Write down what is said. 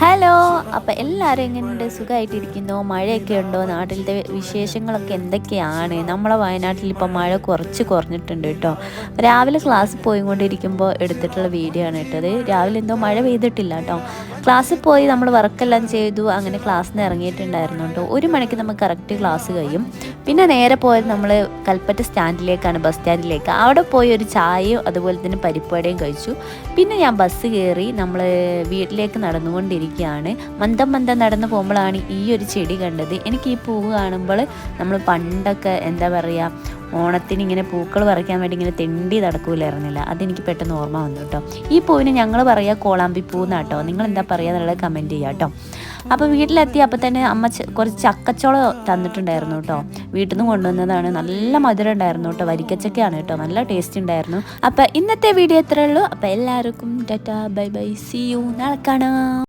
Hello, അപ്പോൾ എല്ലാവരും എങ്ങനെയുണ്ട്? സുഖമായിട്ടിരിക്കുന്നോ? മഴയൊക്കെ ഉണ്ടോ? നാട്ടിലത്തെ വിശേഷങ്ങളൊക്കെ എന്തൊക്കെയാണ്? നമ്മളെ വയനാട്ടിൽ ഇപ്പം മഴ കുറഞ്ഞിട്ടുണ്ട് കേട്ടോ. രാവിലെ ക്ലാസ്സിൽ പോയിക്കൊണ്ടിരിക്കുമ്പോൾ എടുത്തിട്ടുള്ള വീഡിയോ ആണ് ഇട്ടത്. രാവിലെ എന്തോ മഴ പെയ്തിട്ടില്ല കേട്ടോ. ക്ലാസ്സിൽ പോയി നമ്മൾ വർക്കെല്ലാം ചെയ്തു, അങ്ങനെ ക്ലാസ്സിൽ നിന്ന് ഇറങ്ങിയിട്ടുണ്ടായിരുന്നു കേട്ടോ. 1 മണിക്ക് നമുക്ക് കറക്റ്റ് ക്ലാസ് കഴിയും. പിന്നെ നേരെ പോയത് നമ്മൾ കൽപ്പറ്റ സ്റ്റാൻഡിലേക്കാണ്, ബസ് സ്റ്റാൻഡിലേക്ക്. അവിടെ പോയി ഒരു ചായയും അതുപോലെ തന്നെ പരിപ്പുവടയും കഴിച്ചു. പിന്നെ ഞാൻ ബസ് കയറി നമ്മൾ വീട്ടിലേക്ക് നടന്നുകൊണ്ടിരിക്കുകയാണ്. മന്ദം നടന്നു പോകുമ്പോഴാണ് ഈ ഒരു ചെടി കണ്ടത്. എനിക്ക് ഈ പൂവ് കാണുമ്പോൾ നമ്മൾ പണ്ടൊക്കെ എന്താ പറയുക, ഓണത്തിന് ഇങ്ങനെ പൂക്കൾ പറിക്കാൻ വേണ്ടി ഇങ്ങനെ തെണ്ടി നടക്കൂലായിരുന്നില്ല, അതെനിക്ക് പെട്ടെന്ന് ഓർമ്മ വന്നു കേട്ടോ. ഈ പൂവിന് ഞങ്ങൾ പറയുക കോളാമ്പി പൂന്നാട്ടോ. നിങ്ങൾ എന്താ പറയുക എന്നുള്ളത് കമൻറ്റ് ചെയ്യുക കേട്ടോ. അപ്പോൾ വീട്ടിലെത്തി അപ്പോൾ തന്നെ അമ്മ കുറച്ച് ചക്കച്ചോളം തന്നിട്ടുണ്ടായിരുന്നു കേട്ടോ. വീട്ടിൽ നിന്ന് കൊണ്ടുവന്നതാണ്. നല്ല മധുരം ഉണ്ടായിരുന്നു കേട്ടോ. വരിക്കച്ചക്കയാണ് കേട്ടോ, നല്ല ടേസ്റ്റ് ഉണ്ടായിരുന്നു. അപ്പോൾ ഇന്നത്തെ വീഡിയോ ഇത്രയേ ഉള്ളൂ. അപ്പോൾ എല്ലാവർക്കും ടാറ്റാ, ബൈ ബൈ, സീ യു, നാളെ കാണാം.